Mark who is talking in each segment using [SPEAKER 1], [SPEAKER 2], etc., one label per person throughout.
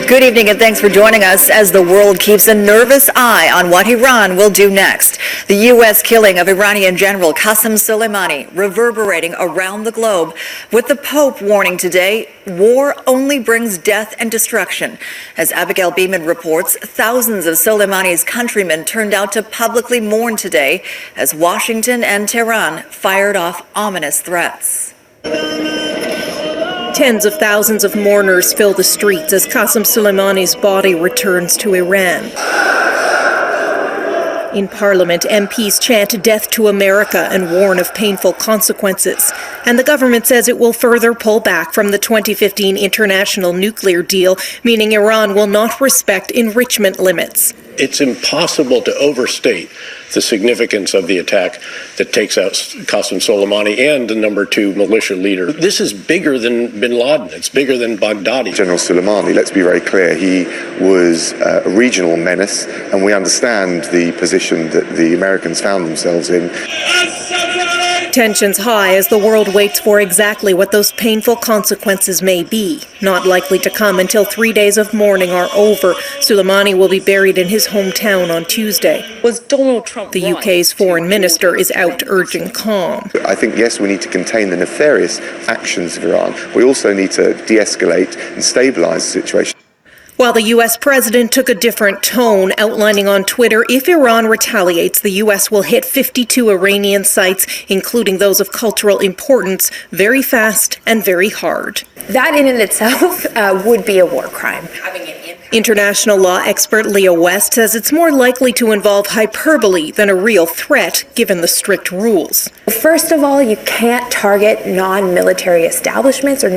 [SPEAKER 1] Good evening and thanks for joining us as the world keeps a nervous eye on what Iran will do next. The U.S. killing of Iranian General Qasem Soleimani reverberating around the globe, with the Pope warning today, war only brings death and destruction. As Abigail Beeman reports, thousands of Soleimani's countrymen turned out to publicly mourn today as Washington and Tehran fired off ominous threats.
[SPEAKER 2] Tens of thousands of mourners fill the streets as Qasem Soleimani's body returns to Iran. In Parliament, MPs chant death to America and warn of painful consequences. And the government says it will further pull back from the 2015 international nuclear deal, meaning Iran will not respect enrichment limits.
[SPEAKER 3] It's impossible to overstate the significance of the attack that takes out Qasem Soleimani and the number 2 militia leader. This is bigger than bin Laden. It's bigger than Baghdadi.
[SPEAKER 4] General Soleimani, let's be very clear, he was a regional menace, and we understand the position that the Americans found themselves in.
[SPEAKER 2] Tensions high as the world waits for exactly what those painful consequences may be. Not likely to come until 3 days of mourning are over. Soleimani will be buried in his hometown on Tuesday.
[SPEAKER 5] Was Donald Trump
[SPEAKER 2] The UK's foreign minister is out urging calm.
[SPEAKER 4] I think, yes, we need to contain the nefarious actions of Iran. We also need to de-escalate and stabilize the situation.
[SPEAKER 2] While the U.S. president took a different tone, outlining on Twitter, if Iran retaliates, the U.S. will hit 52 Iranian sites, including those of cultural importance, very fast and very hard.
[SPEAKER 6] That in and itself would be a war crime.
[SPEAKER 2] International law expert Leah West says it's more likely to involve hyperbole than a real threat, given the strict rules.
[SPEAKER 6] First of all, you can't target non-military establishments or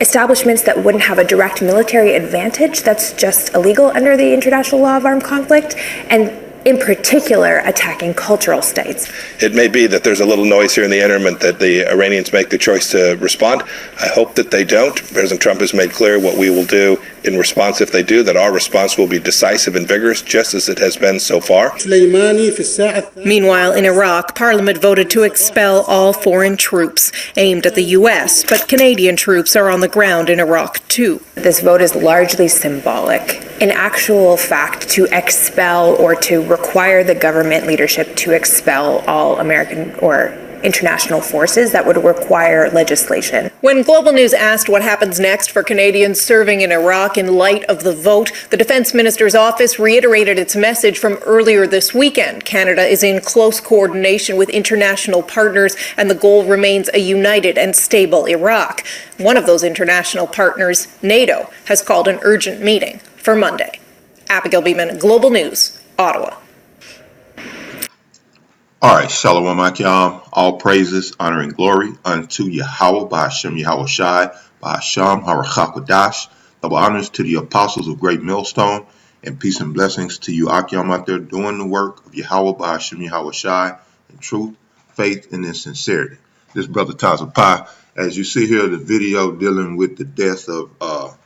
[SPEAKER 6] establishments that wouldn't have a direct military advantage. That's just illegal under the international law of armed conflict, and in particular, attacking cultural states.
[SPEAKER 7] It may be that there's a little noise here in the interim that the Iranians make the choice to respond. I hope that they don't. President Trump has made clear what we will do in response if they do, that our response will be decisive and vigorous, just as it has been so far.
[SPEAKER 2] Meanwhile, in Iraq, Parliament voted to expel all foreign troops aimed at the U.S., but Canadian troops are on the ground in Iraq, too.
[SPEAKER 6] This vote is largely symbolic. In actual fact, to expel or to require the government leadership to expel all American or international forces, that would require legislation.
[SPEAKER 2] When Global News asked what happens next for Canadians serving in Iraq in light of the vote, the Defence Minister's office reiterated its message from earlier this weekend. Canada is in close coordination with international partners, and the goal remains a united and stable Iraq. One of those international partners, NATO, has called an urgent meeting for Monday. Abigail Beeman, Global News, Ottawa.
[SPEAKER 8] All right, Shalom Akyam, all praises, honor, and glory unto Yahweh, by Hashem Yahweh Shai, by Hashem Harachakodash. Double honors to the apostles of Great Millstone, and peace and blessings to you Akyam out there doing the work of Yahweh, by Hashem Yahweh Shai, in truth, faith, and in sincerity. This brother Taza Pai, as you see here, the video dealing with the death of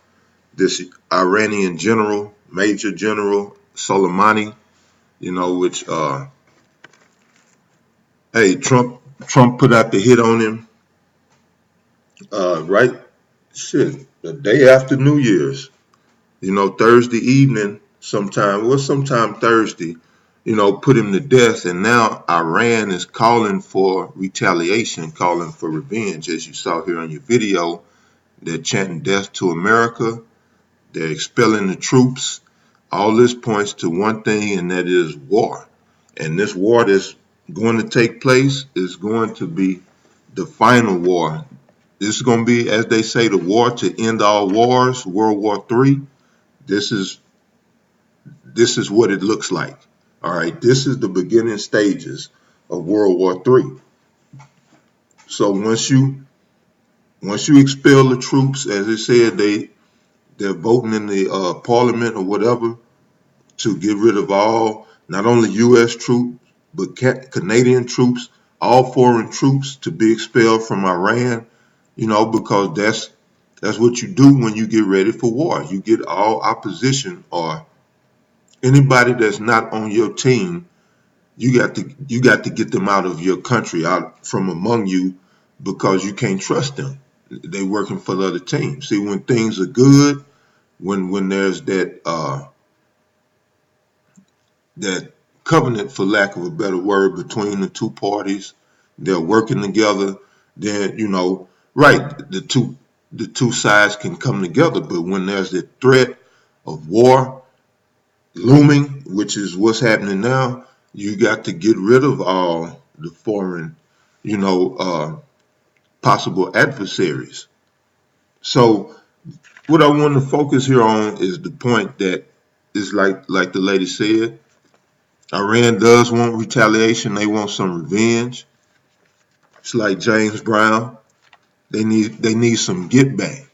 [SPEAKER 8] this Iranian general, Major General Soleimani, which hey, Trump put out the hit on him, the day after New Year's, Thursday evening sometime Thursday, put him to death. And now Iran is calling for retaliation, calling for revenge. As you saw here on your video, they're chanting death to America. They're expelling the troops. All this points to one thing, and that is war. And this war that's going to take place is going to be the final war. This is going to be, as they say, the war to end all wars, World War III. This is what it looks like. All right, this is the beginning stages of World War III. So once you expel the troops, as they said, they're voting in the parliament or whatever to get rid of all, not only U.S. troops, but Canadian troops, all foreign troops to be expelled from Iran, because that's what you do when you get ready for war. You get all opposition or anybody that's not on your team, you got to get them out of your country, out from among you, because you can't trust them. they working for the other team. See, when things are good, when there's that covenant, for lack of a better word, between the two parties, they're working together, then right, the two sides can come together. But when there's the threat of war looming, which is what's happening now, you got to get rid of all the foreign, you know, uh, possible adversaries. So what I want to focus here on is the point that is like the lady said, Iran does want retaliation. They want some revenge. It's like James Brown. They need some get back.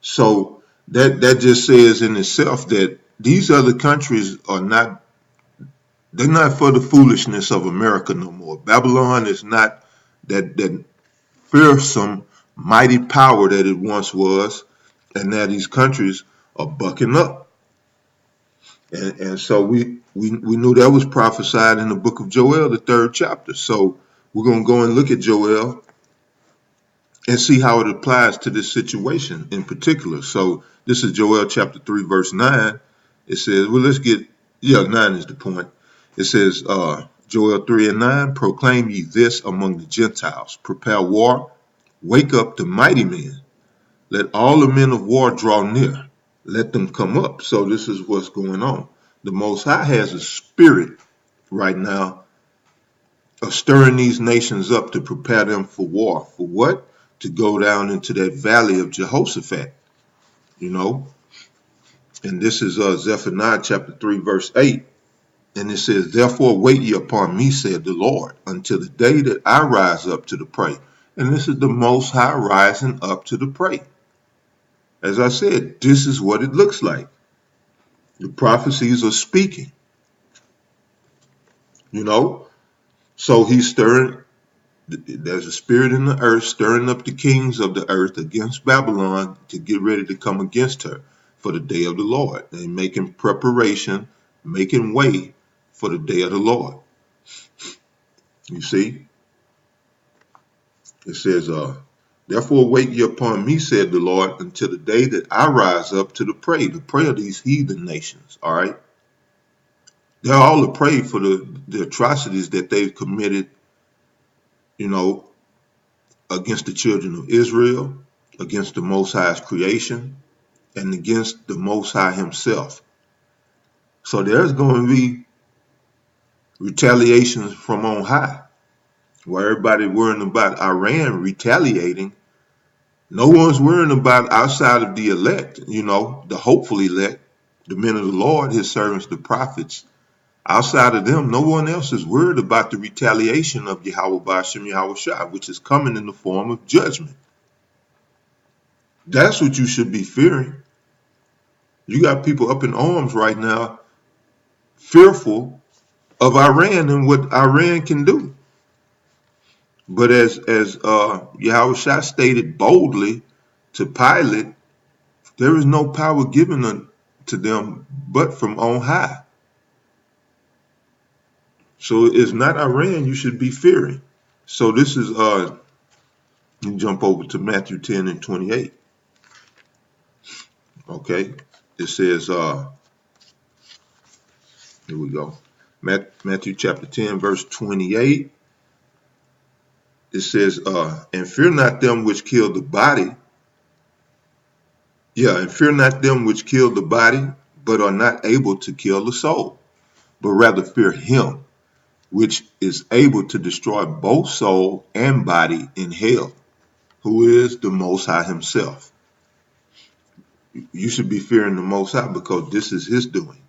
[SPEAKER 8] So that just says in itself that these other countries are not, they're not for the foolishness of America no more. Babylon is not that fearsome, mighty power that it once was, and now these countries are bucking up. And so we knew that was prophesied in the book of Joel, the 3rd chapter. So we're going to go and look at Joel and see how it applies to this situation in particular. So this is Joel chapter 3, verse 9. It says, well, 9 is the point. It says, Joel 3 and 9, proclaim ye this among the Gentiles, prepare war, wake up the mighty men, let all the men of war draw near. Let them come up. So this is what's going on. The Most High has a spirit right now of stirring these nations up to prepare them for war. For what? To go down into that valley of Jehoshaphat, you know. And this is Zephaniah chapter 3, verse 8. And it says, therefore wait ye upon me, said the Lord, until the day that I rise up to the prey. And this is the Most High rising up to the prey. As I said, this is what it looks like. The prophecies are speaking, you know. So he's stirring, there's a spirit in the earth stirring up the kings of the earth against Babylon to get ready to come against her for the day of the Lord. And making preparation, making way for the day of the Lord. You see? It says, therefore wait ye upon me, said the Lord, until the day that I rise up to the prey of these heathen nations. All right? They're all to pray for the atrocities that they've committed, you know, against the children of Israel, against the Most High's creation, and against the Most High himself. So there's going to be retaliations from on high. While everybody worrying about Iran retaliating, no one's worrying about outside of the elect, you know, the hopeful elect, the men of the Lord, his servants, the prophets. Outside of them, no one else is worried about the retaliation of Yahweh Ba'ashem Yahweh Shai, which is coming in the form of judgment. That's what you should be fearing. You got people up in arms right now, fearful of Iran and what Iran can do. But as Yahweh Shai stated boldly to Pilate, there is no power given to them but from on high. So it's not Iran you should be fearing. So this is you jump over to Matthew 10 and 28. Okay. It says here we go. Matthew chapter 10 verse 28. It says, and fear not them which kill the body. Yeah, and fear not them which kill the body, but are not able to kill the soul, but rather fear him which is able to destroy both soul and body in hell, who is the Most High himself. You should be fearing the Most High because this is his doing.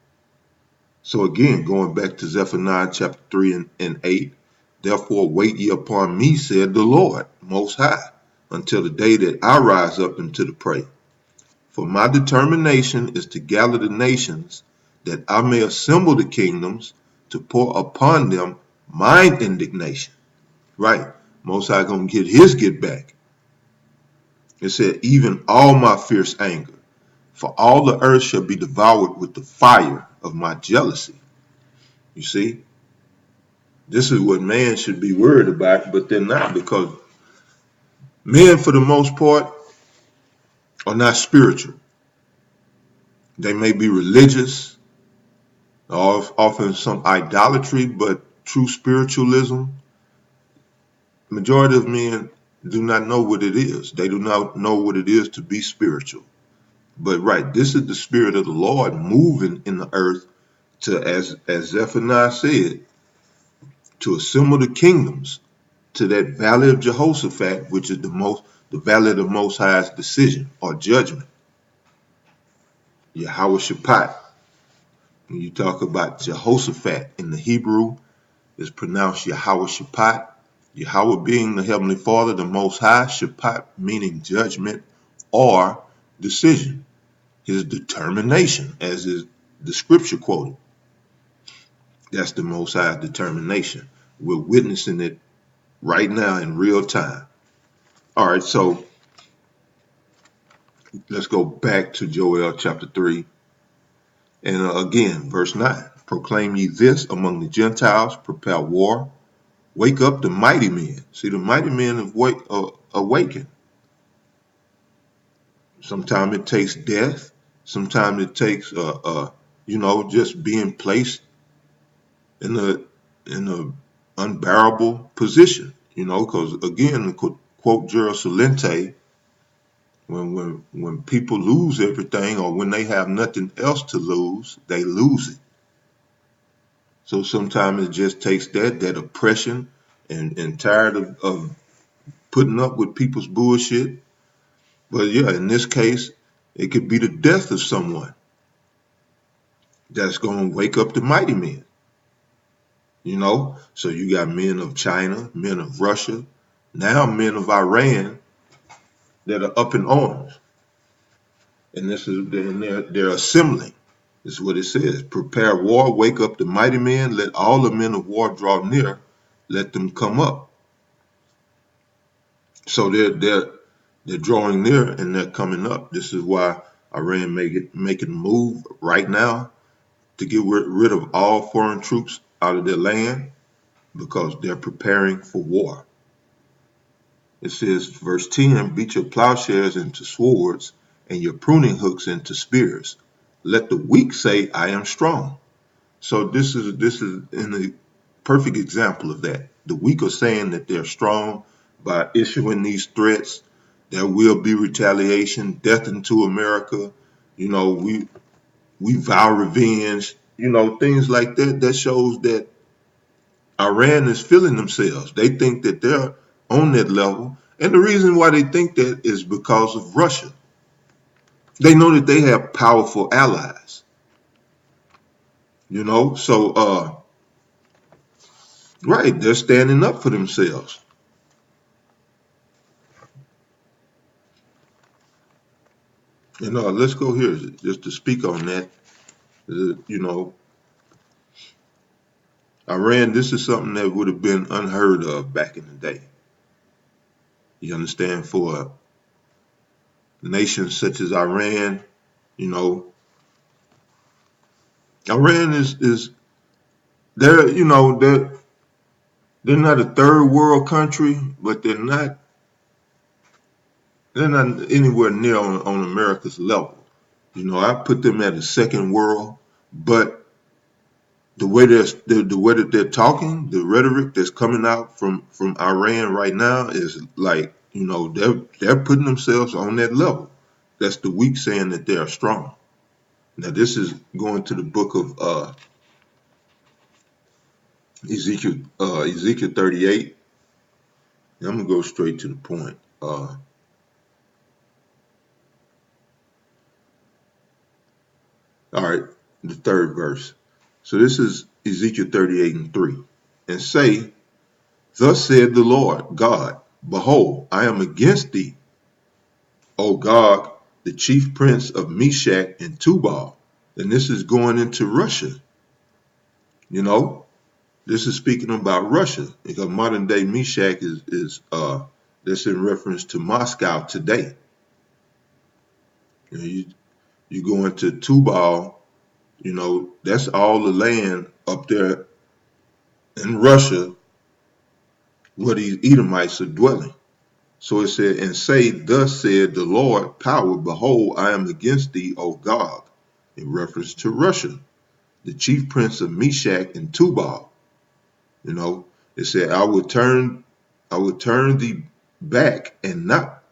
[SPEAKER 8] So again, going back to Zephaniah chapter 3 and 8, therefore wait ye upon me, said the Lord Most High, until the day that I rise up into the prey. For my determination is to gather the nations, that I may assemble the kingdoms, to pour upon them mine indignation. Right. Most High gonna get his get back. It said, even all my fierce anger, for all the earth shall be devoured with the fire of my jealousy. You see, this is what man should be worried about, but they're not, because Men, for the most part, are not spiritual. They may be religious, or often some idolatry, but true spiritualism, majority of men do not know what it is. They do not know what it is to be spiritual. But right, this is the spirit of the Lord moving in the earth to, as Zephaniah said, to assemble the kingdoms to that valley of Jehoshaphat, which is the valley of the Most High's decision or judgment. Yahweh Shaphat. When you talk about Jehoshaphat in the Hebrew, it's pronounced Yahweh Shaphat. Yahweh being the Heavenly Father, the Most High, Shaphat meaning judgment or decision. His determination, as is the scripture quoted. That's the Most High's determination. We're witnessing it right now in real time. All right, so let's go back to Joel chapter 3. And again, verse 9. Proclaim ye this among the Gentiles, prepare war, wake up the mighty men. See, the mighty men have awakened. Sometimes it takes death. Sometimes it takes, just being placed in a unbearable position. Because again, quote Gerald Salente, when people lose everything or when they have nothing else to lose, they lose it. So sometimes it just takes that oppression and tired of putting up with people's bullshit. But yeah, in this case, it could be the death of someone that's going to wake up the mighty men. So you got men of China, men of Russia, now men of Iran that are up in arms. And they're assembling. This is what it says. Prepare war, wake up the mighty men, let all the men of war draw near, let them come up. So they're drawing near and they're coming up. This is why Iran making a move right now to get rid of all foreign troops out of their land because they're preparing for war. It says, verse 10, beat your plowshares into swords and your pruning hooks into spears. Let the weak say, I am strong. So this is in a perfect example of that. The weak are saying that they're strong by issuing these threats. There will be retaliation, death into America. We vow revenge. Things like that. That shows that Iran is feeling themselves. They think that they're on that level. And the reason why they think that is because of Russia. They know that they have powerful allies. So right, they're standing up for themselves. Let's go here just to speak on that. Iran, this is something that would have been unheard of back in the day. You understand? For nations such as Iran, Iran is they're not a third world country, but they're not anywhere near on America's level. I put them at a second world, but the way that they're talking, the rhetoric that's coming out from Iran right now is like, they're putting themselves on that level. That's the weak saying that they are strong. Now this is going to the book of Ezekiel 38. I'm gonna go straight to the point. All right, the third verse. So this is Ezekiel 38 and 3. And say, thus said the Lord God, behold, I am against thee, O Gog, the chief prince of Meshach and Tubal. And this is going into Russia. This is speaking about Russia because modern day Meshach is that's in reference to Moscow today. You go into Tubal, that's all the land up there in Russia where these Edomites are dwelling. So it said, and say, thus said the Lord power, behold, I am against thee, O Gog, in reference to Russia, the chief prince of Meshach and Tubal. You know, it said, I would turn thee back and not,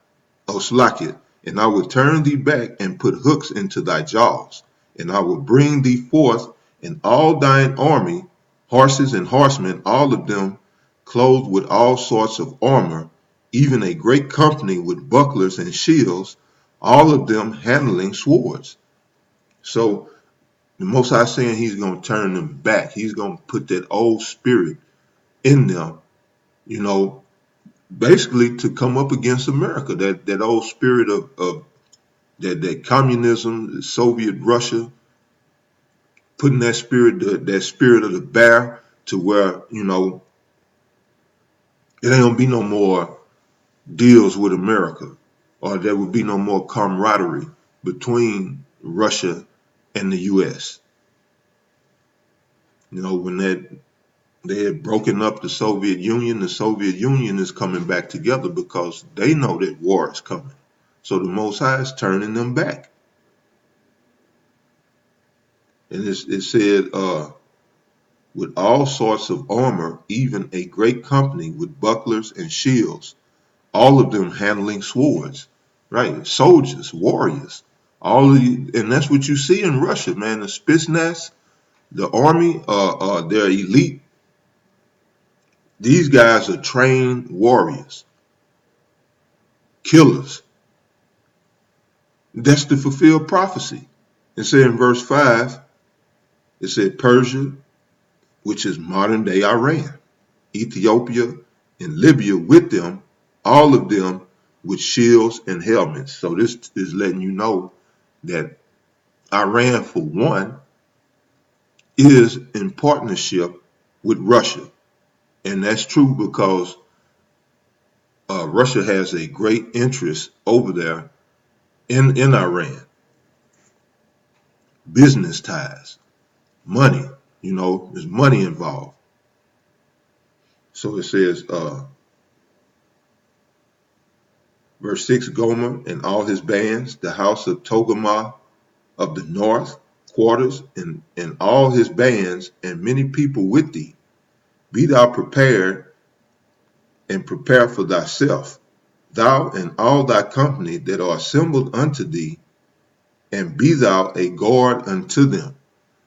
[SPEAKER 8] oh, Slakia, and I will turn thee back and put hooks into thy jaws, and I will bring thee forth and all thine army, horses and horsemen, all of them clothed with all sorts of armor, even a great company with bucklers and shields, all of them handling swords. So the Most High saying he's going to turn them back. He's going to put that old spirit in them, you know, basically to come up against America, that old spirit of that communism, the Soviet Russia, putting that spirit of the bear to where, you know, it ain't gonna be no more deals with America, or there would be no more camaraderie between Russia and the US. You know, when they had broken up the Soviet Union is coming back together because they know that war is coming. So the Most High is turning them back. And it said, with all sorts of armor, even a great company with bucklers and shields, all of them handling swords, right? Soldiers, warriors, all of you, and that's what you see in Russia, man. The Spetsnaz, the army, they're elite. These guys are trained warriors, killers. That's to fulfill prophecy. It said in verse 5, it said Persia, which is modern day Iran. Ethiopia, and Libya with them, all of them with shields and helmets. So this is letting you know that Iran, for one, is in partnership with Russia. And that's true because Russia has a great interest over there in Iran. Business ties, money, you know, there's money involved. So it says, verse 6, Gomer and all his bands, the house of Togarmah of the north quarters, and all his bands, and many people with thee. Be thou prepared, and prepare for thyself, thou and all thy company that are assembled unto thee, and be thou a guard unto them.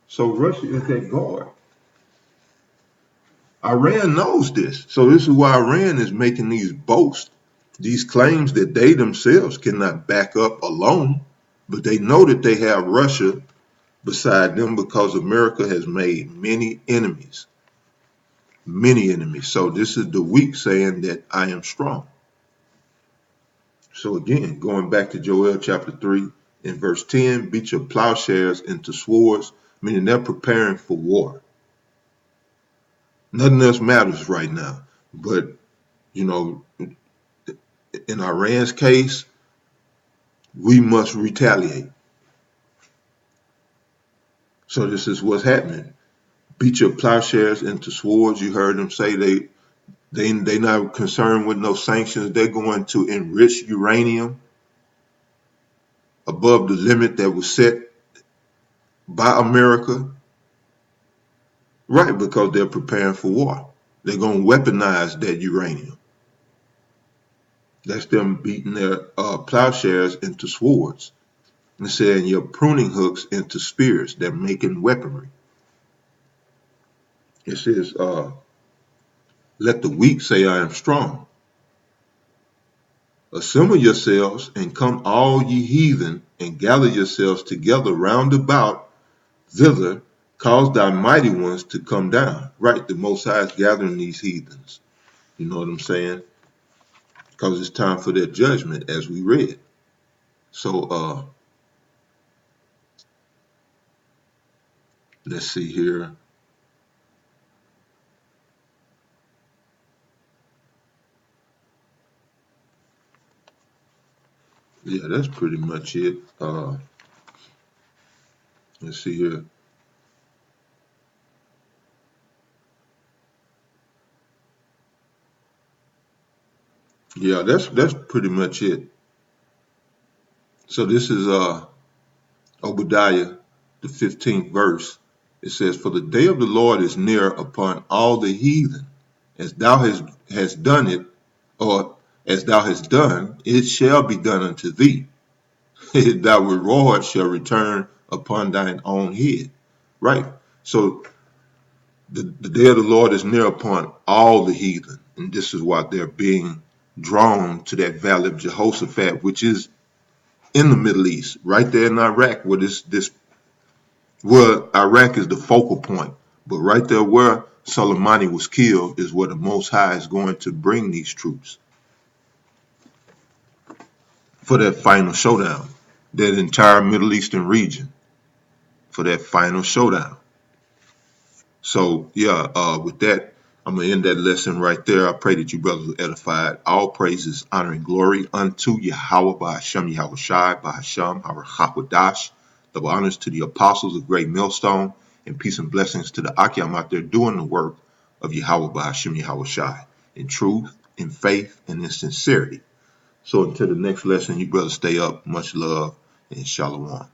[SPEAKER 8] So Russia is a guard. Iran knows this. So this is why Iran is making these boasts, these claims that they themselves cannot back up alone, but they know that they have Russia beside them because America has made many enemies. Many enemies. So this is the weak saying that I am strong. So again, going back to Joel chapter 3 and verse 10, beat your plowshares into swords, meaning they're preparing for war. Nothing else matters right now. But, you know, in Iran's case, we must retaliate. So this is what's happening. Beat your plowshares into swords. You heard them say they not concerned with no sanctions. They're going to enrich uranium above the limit that was set by America. Right, because they're preparing for war. They're going to weaponize that uranium. That's them beating their plowshares into swords and saying your pruning hooks into spears. They're making weaponry. It says, let the weak say I am strong. Assemble yourselves and come all ye heathen, and gather yourselves together round about thither, cause thy mighty ones to come down. Right, the Most High is gathering these heathens. You know what I'm saying? Because it's time for their judgment, as we read. So let's see here. Yeah, that's pretty much it. Let's see here. Yeah, that's pretty much it. So this is Obadiah, the 15th verse. It says, "For the day of the Lord is near upon all the heathen, as thou hast done it, or as thou hast done, it shall be done unto thee. Thy reward shall return upon thine own head." Right. So the day of the Lord is near upon all the heathen, and this is why they're being drawn to that valley of Jehoshaphat, which is in the Middle East, right there in Iraq, where Iraq is the focal point, but right there where Soleimani was killed is where the Most High is going to bring these troops for that final showdown, that entire Middle Eastern region for that final showdown. So yeah, with that, I'm gonna end that lesson right there. I pray that you brothers are edified. All praises, honor, and glory unto Yahweh by Hashem, Yahweh Shai, by Hashem, our Hakwadash. Double honors to the apostles of Great Millstone, and peace and blessings to the Akim out there doing the work of Yahweh by Hashem, Yahweh Shai, in truth, in faith, and in sincerity. So until the next lesson, you brothers stay up. Much love and shalom.